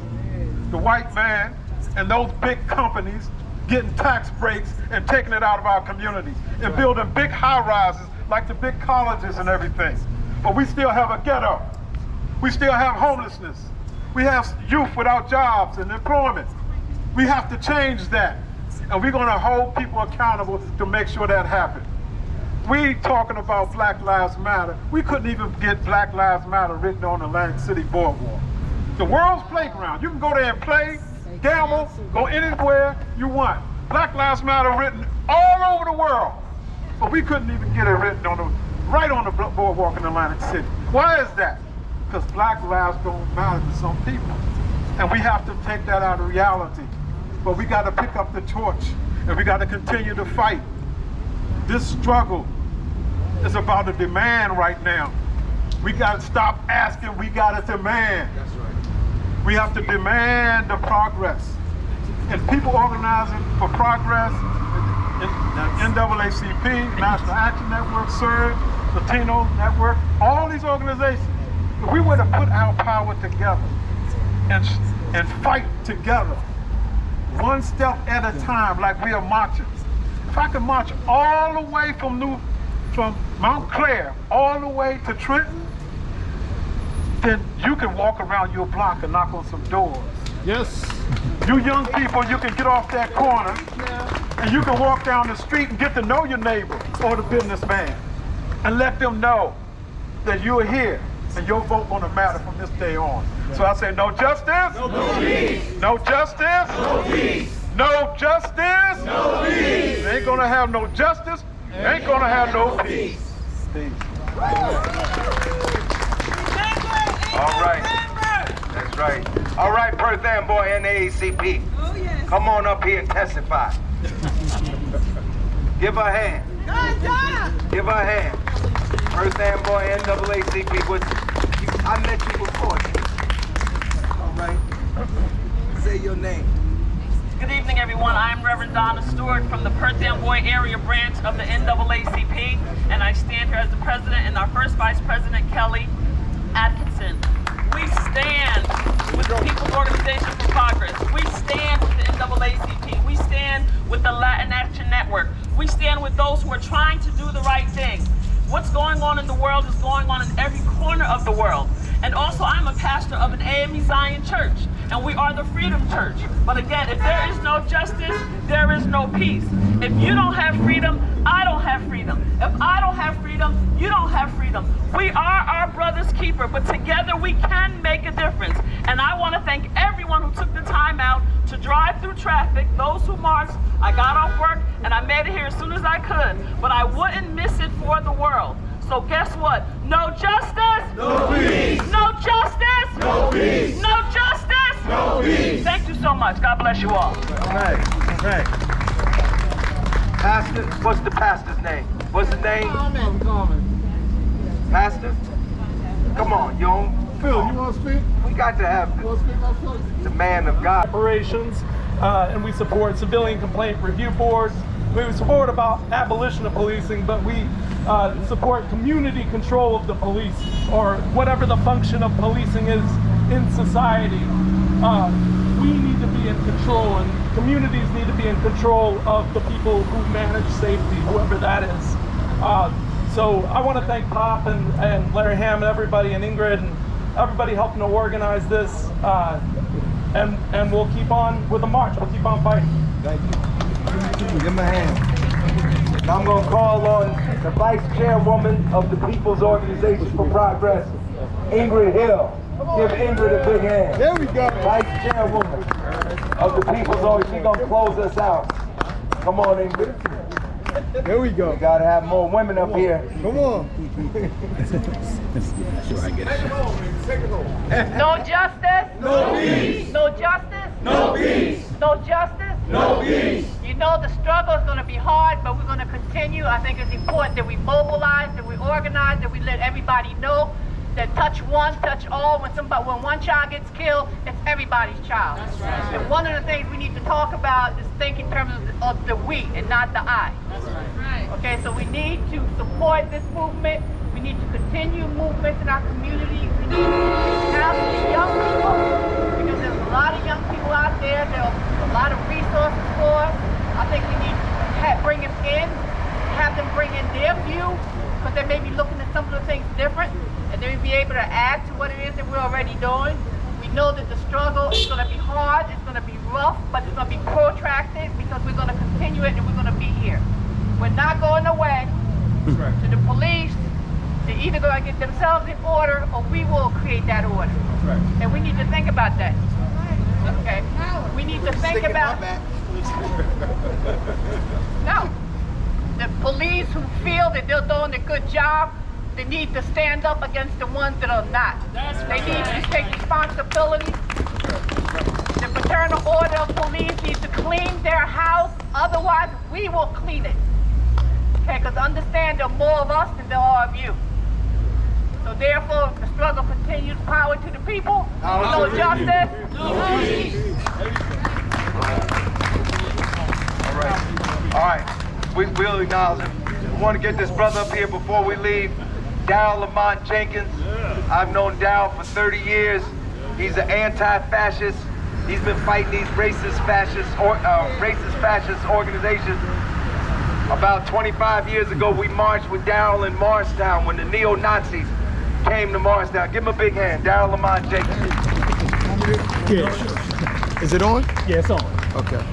The white man and those big companies getting tax breaks and taking it out of our communities and building big high-rises like the big colleges and everything. But we still have a ghetto. We still have homelessness. We have youth without jobs and employment. We have to change that. And we're going to hold people accountable to make sure that happens. We talking about Black Lives Matter. We couldn't even get Black Lives Matter written on the Atlantic City boardwalk. The world's playground. You can go there and play, gamble, go anywhere you want. Black Lives Matter written all over the world. But we couldn't even get it written right on the boardwalk in Atlantic City. Why is that? Because black lives don't matter to some people. And we have to take that out of reality. But we got to pick up the torch, and we got to continue to fight. This struggle is about a demand right now. We got to stop asking, we got to demand. That's right. We have to demand the progress. And people organizing for progress, the NAACP, National Action Network, SURGE, Latino Network, all these organizations, if we were to put our power together and fight together, one step at a time, like we are marching. If I could march all the way from Montclair all the way to Trenton, then you can walk around your block and knock on some doors. Yes. You young people, you can get off that corner and you can walk down the street and get to know your neighbor or the businessman and let them know that you're here and your vote gonna matter from this day on. So I say, no justice, no peace. No justice, no peace. No justice, no peace. Ain't gonna have no justice, ain't gonna have no peace. Peace. All right. That's right. All right, Perth Amboy NAACP. Oh, yes. Come on up here and testify. Give her a hand. Good job. Give her a hand. Perth Amboy NAACP. I met you before. All right. Say your name. Good evening, everyone. I'm Reverend Donna Stewart from the Perth Amboy area branch of the NAACP, and I stand here as the president and our first vice president, Kelly Atkinson. We stand with the People's Organization for Progress. We stand with the NAACP. We stand with the Latin Action Network. We stand with those who are trying to do the right thing. What's going on in the world is going on in every corner of the world. And also, I'm a pastor of an AME Zion church, and we are the Freedom Church. But again, if there is no justice, there is no peace. If you don't have freedom, I don't have freedom. If I don't have freedom, you don't have freedom. We are our brother's keeper, but together we can make a difference. And I want to thank everyone who took the time out to drive through traffic, those who marched. I got off work, and I made it here as soon as I could, but I wouldn't miss it for the world. So guess what? No justice, No peace. no justice, No peace. no justice, No peace. Thank you so much. God bless you all. All right. Pastor, what's the pastor's name? What's his name? Pastor? Come on, you don't. Phil, you want to speak? We got to have You want to speak, my son? the man of God. Operations, and we support civilian complaint review boards. We support about abolition of policing, but we support community control of the police, or whatever the function of policing is in society. we need to be in control, and communities need to be in control of the people who manage safety, whoever that is. So I want to thank Pop and Larry Ham and everybody, and Ingrid and everybody helping to organize this. And we'll keep on with the march. We'll keep on fighting. Thank you. Give him a hand. Now I'm going to call on the Vice Chairwoman of the People's Organization for Progress, Ingrid Hill. Give Ingrid a big hand. There we go. Vice Chairwoman of the People's Organization. She's going to close us out. Come on, Ingrid. There we go. We got to have more women up here. Come on. No justice? No peace. No justice? No peace. No justice? No peace. You know the struggle is going to be hard, but we're going to continue. I think it's important that we mobilize, that we organize, that we let everybody know that touch one, touch all. When one child gets killed, it's everybody's child. That's right. And one of the things we need to talk about is think in terms of the we and not the I. That's right. Okay, so we need to support this movement. We need to continue movements in our community. We need to reach out to the young people, because there's a lot of young people out there. There are a lot of resources for us. I think we need to bring them in, have them bring in their view, because they may be looking at some of the things different, and they may be able to add to what it is that we're already doing. We know that the struggle is going to be hard, it's going to be rough, but it's going to be protracted, because we're going to continue it and we're going to be here. We're not going away to the police. They're either going to get themselves in order, or we will create that order. Right. And we need to think about that. Okay? We need to think about... No. The police who feel that they're doing a good job, they need to stand up against the ones that are not. They need to take responsibility. The fraternal order of police needs to clean their house, otherwise we will clean it. Okay, because understand there are more of us than there are of you. So therefore, the struggle continues. Power to the people. No justice. No peace. All right. We'll acknowledge it. We want to get this brother up here before we leave. Darryl Lamont Jenkins. I've known Darryl for 30 years. He's an anti-fascist. He's been fighting these racist fascist organizations. About 25 years ago, we marched with Darryl in Morristown when the neo-Nazis came to Morristown. Give him a big hand. Darryl Lamont Jenkins. Yeah. Is it on? Yeah, it's on. Okay.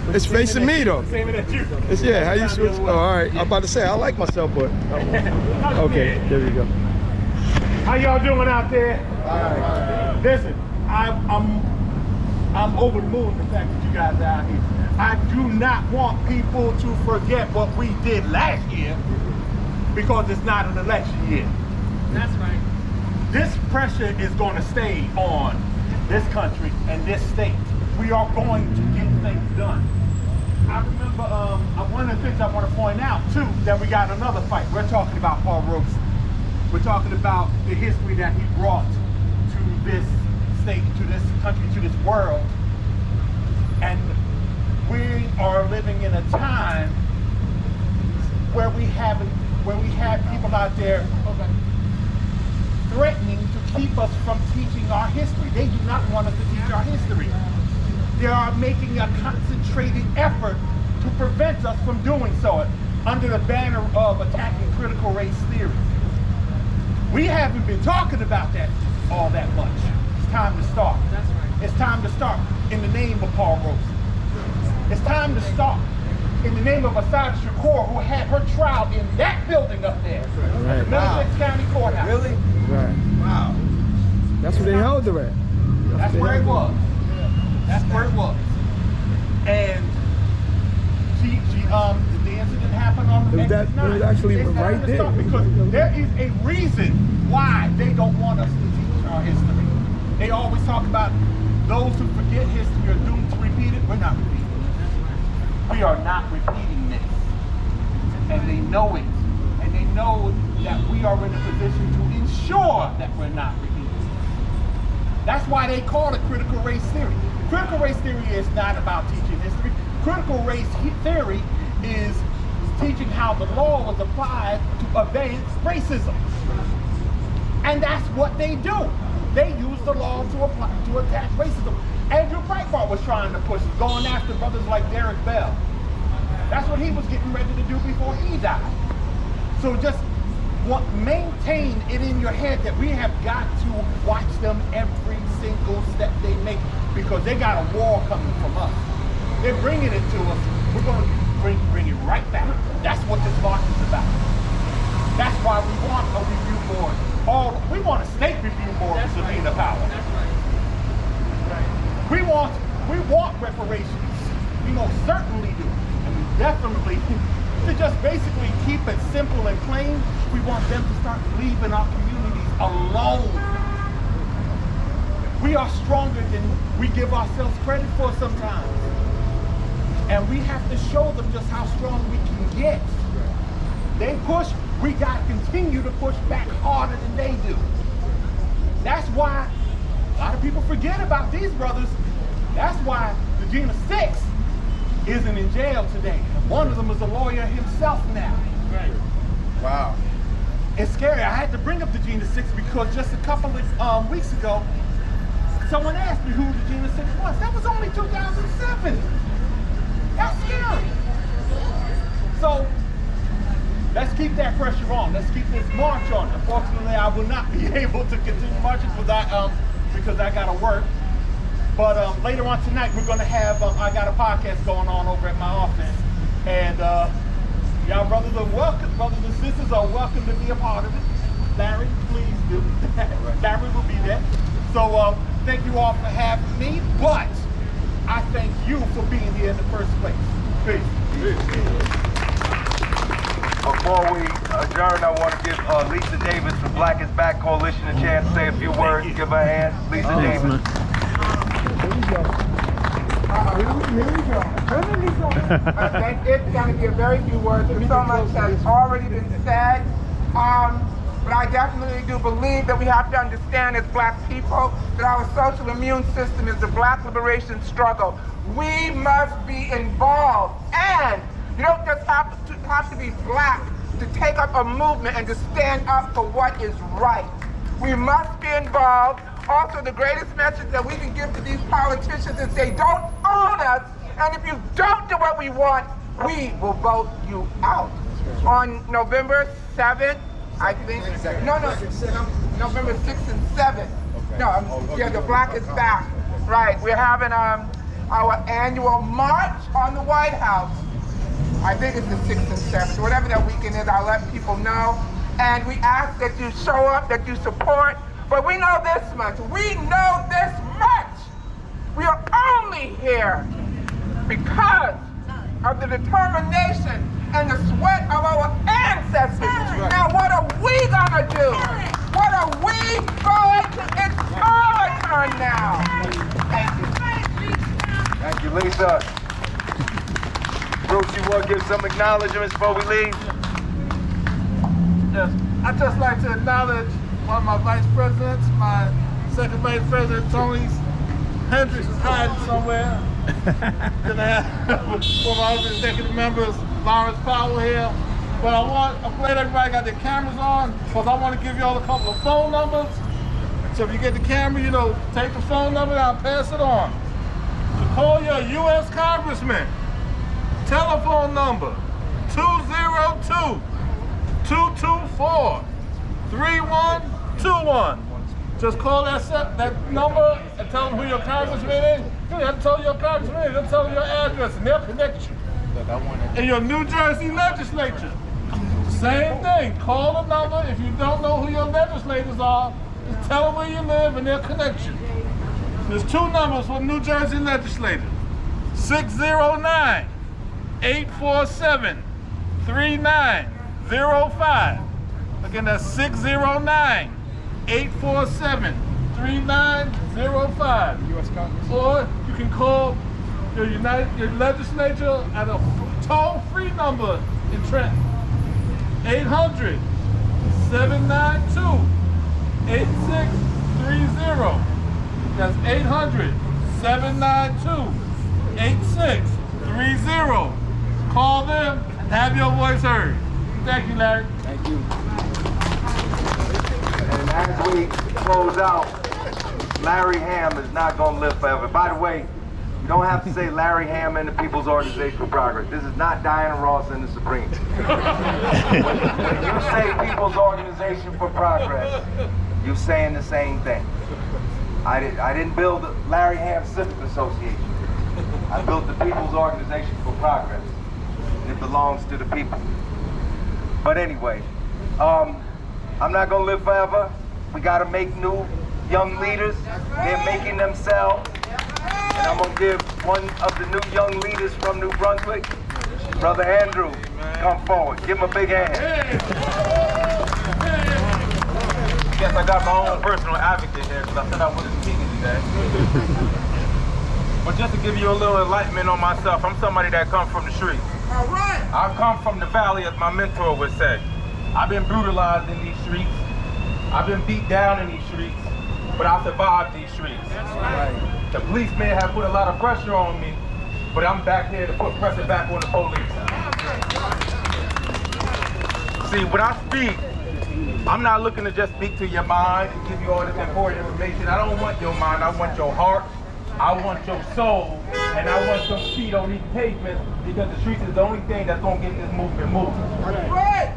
It's facing me though. Same at you. It's, yeah, how you switch? Oh, all right. I'm about to say, I like myself, but. Okay, there we go. How y'all doing out there? Listen, I'm over the moon the fact that you guys are out here. I do not want people to forget what we did last year, because it's not an election year. That's right. This pressure is going to stay on this country and this state. We are going to get things done. I remember one of the things I want to point out too, that we got another fight. We're talking about Paul Robeson. We're talking about the history that he brought to this state, to this country, to this world. And we are living in a time where we have people out there threatening to keep us from teaching our history. They do not want us to teach our history. They are making a concentrated effort to prevent us from doing so under the banner of attacking critical race theory. We haven't been talking about that all that much. It's time to start. That's right. It's time to start in the name of Paul Robeson. It's time to start in the name of Asada Shakur, who had her trial in that building up there, Right. the Middlesex County Courthouse. Really? Right. Wow. That's where they held her at. That's where it was. That's where it was. And the incident happened on the It was actually It's time right to there. stop, because there is a reason why they don't want us to teach our history. They always talk about those who forget history are doomed to repeat it. We're not repeating it. We are not repeating this. And they know it. And they know that we are in a position to ensure that we're not repeating it. That's why they call it critical race theory. Critical race theory is not about teaching history. Critical race theory is teaching how the law was applied to advance racism. And that's what they do. They use the law to attack racism. Andrew Breitbart was trying to push, going after brothers like Derek Bell. That's what he was getting ready to do before he died. So just maintain it in your head that we have got to watch them every single step they make, because they got a war coming from us. They're bringing it to us. We're going to bring it right back. That's what this march is about. That's why we want a review board. We want a state review board with subpoena power. We want reparations. We most certainly do. And we definitely, to just basically keep it simple and plain, we want them to start leaving our communities alone. We are stronger than we give ourselves credit for sometimes. And we have to show them just how strong we can get. They push, we got to continue to push back harder than they do. That's why a lot of people forget about these brothers. That's why the Gina 6 isn't in jail today. One of them is a lawyer himself now. Right. Wow. It's scary. I had to bring up the Gina 6 because just a couple of weeks ago, someone asked me who the Gina 6 was. That was only 2007. That's scary. So let's keep that pressure on. Let's keep this march on. Unfortunately, I will not be able to continue marching because I gotta work. But later on tonight, we're gonna have, I got a podcast going on over at my office. And y'all brothers are welcome, brothers and sisters are welcome to be a part of it. Larry, please do. Larry will be there. So thank you all for having me, but I thank you for being here in the first place. Peace. Before we adjourn, I want to give Lisa Davis from Black is Back Coalition a chance to say a few words. Give her a hand. Lisa Davis. I think it's going to be a very few words, but so much has already been said. But I definitely do believe that we have to understand as black people that our social immune system is the black liberation struggle. We must be involved, and you don't just have to be black to take up a movement and to stand up for what is right. We must be involved. Also, the greatest message that we can give to these politicians is they don't own us, and if you don't do what we want, we will vote you out. On November 7th, I think, November 6th and 7th. Yeah, the Black is Back. Right, we're having our annual march on the White House. I think it's the 6th and 7th, whatever that weekend is, I'll let people know. And we ask that you show up, that you support. But we know this much. We know this much. We are only here because of the determination and the sweat of our ancestors. Right. Now, what are we gonna do? What are we going to? It's our turn now. Thank you. Thank you, Lisa. Bruce, you want to give some acknowledgments before we leave? Yes, I'd just like to acknowledge one of my vice presidents, my second vice president, Tony Hendricks, is hiding somewhere. Then I have one of my other executive members, Lawrence Powell here. But I'm glad everybody got their cameras on, because I want to give you all a couple of phone numbers. So if you get the camera, take the phone number and I'll pass it on. To call your U.S. Congressman, telephone number 202-224-3121. Just call that number and tell them who your congressman is. You have to tell your congressman, they'll tell them your address and they'll connect you. In your New Jersey legislature, same thing. Call the number. If you don't know who your legislators are, just tell them where you live and they'll connect you. There's two numbers for New Jersey legislators. 609-847-3905. Again, that's 609-847-3905. U.S. Congress. Or you can call your legislature at a toll-free number in Trenton. 800-792-8630. That's 800-792-8630. Call them and have your voice heard. Thank you, Larry. Thank you. And as we close out, Larry Ham is not going to live forever. By the way, You don't have to say Larry Hammond and the People's Organization for Progress. This is not Diana Ross and the Supremes. When you say People's Organization for Progress, you're saying the same thing. I didn't build the Larry Ham Civic Association. I built the People's Organization for Progress. It belongs to the people. But anyway, I'm not gonna live forever. We gotta make new young leaders. They're making themselves. And I'm gonna give one of the new young leaders from New Brunswick, Brother Andrew, come forward. Give him a big hand. Guess I got my own personal advocate here because I said I wasn't speaking today. But just to give you a little enlightenment on myself, I'm somebody that comes from the streets. All right. I come from the valley, as my mentor would say. I've been brutalized in these streets. I've been beat down in these streets, but I survived these streets. That's right. The police may have put a lot of pressure on me, but I'm back here to put pressure back on the police. See, when I speak, I'm not looking to just speak to your mind and give you all this important information. I don't want your mind, I want your heart, I want your soul, and I want your feet on these pavements because the streets is the only thing that's gonna get this movement moving. Right.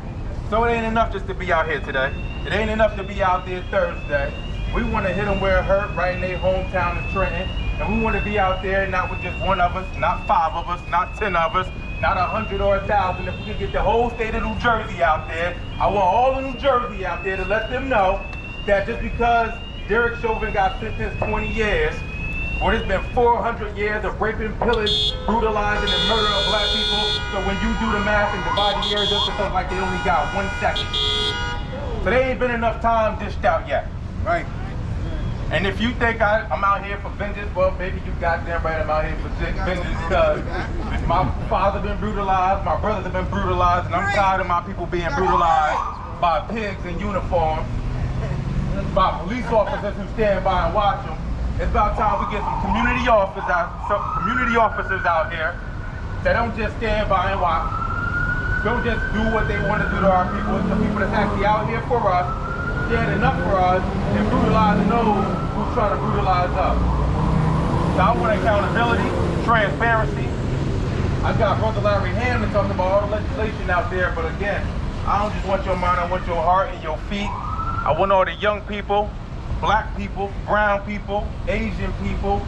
So it ain't enough just to be out here today. It ain't enough to be out there Thursday. We want to hit them where it hurt, right in their hometown of Trenton. And we want to be out there not with just one of us, not 5 of us, not 10 of us, not 100 or 1,000. If we can get the whole state of New Jersey out there, I want all of New Jersey out there to let them know that just because Derek Chauvin got sentenced 20 years, or there's been 400 years of raping, pillage, brutalizing, and murder of black people, so when you do the math and divide the years up, it sounds like they only got 1 second. So there ain't been enough time dished out yet. Right. And if you think I'm out here for vengeance, well, maybe you goddamn right I'm out here for vengeance because my father been brutalized, my brothers have been brutalized, and I'm tired of my people being brutalized by pigs in uniform, by police officers who stand by and watch them. It's about time we get some community officers out here that don't just stand by and watch, don't just do what they want to do to our people. It's the people that's actually out here for us, standing up for us, and brutalizing those who's trying to brutalize us. So I want accountability, transparency. I got Brother Larry Hammond talking about all the legislation out there, but again, I don't just want your mind, I want your heart and your feet. I want all the young people, black people, brown people, Asian people,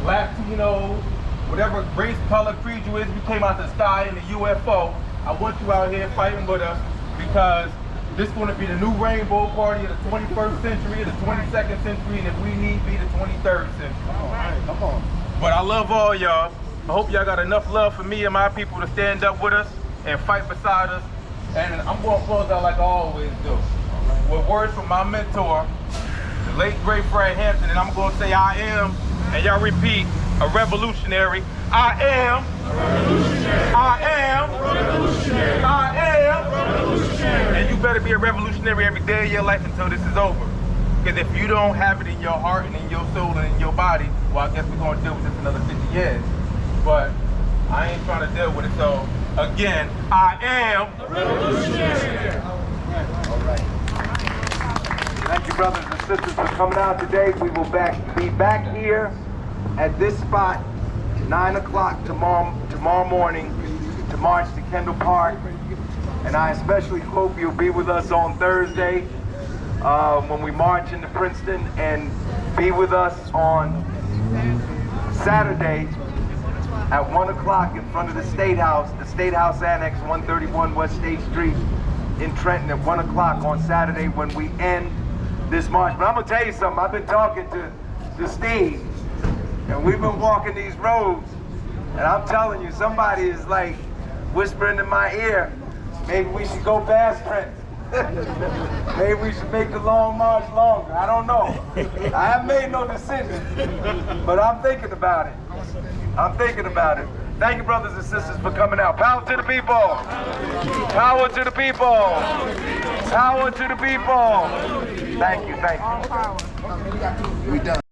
Latinos, whatever race, color, creed you is, we came out the sky in the UFO. I want you out here fighting with us because this is going to be the new rainbow party of the 21st century, the 22nd century, and if we need be, the 23rd century. All right, come on. But I love all y'all. I hope y'all got enough love for me and my people to stand up with us and fight beside us. And I'm going to close out like I always do. With words from my mentor, the late great Fred Hampton, and I'm going to say I am, and y'all repeat, a revolutionary. I am a revolutionary. I am a revolutionary. I am a revolutionary. And you better be a revolutionary every day of your life until this is over. Because if you don't have it in your heart and in your soul and in your body, well, I guess we're going to deal with this another 50 years. But I ain't trying to deal with it. So, again, I am a revolutionary. All right. Thank you, brothers and sisters, for coming out today. We will be back here at this spot 9 o'clock tomorrow morning to march to Kendall Park. And I especially hope you'll be with us on Thursday when we march into Princeton, and be with us on Saturday at 1 o'clock in front of the Statehouse Annex, 131 West State Street in Trenton at 1 o'clock on Saturday when we end this march. But I'm gonna tell you something, I've been talking to Steve, and we've been walking these roads, and I'm telling you, somebody is like whispering in my ear, maybe we should go past Trenton. Maybe we should make the long march longer. I don't know. I haven't made no decision, but I'm thinking about it. I'm thinking about it. Thank you, brothers and sisters, for coming out. Power to the people. Power to the people. Power to the people. Thank you, thank you. We done.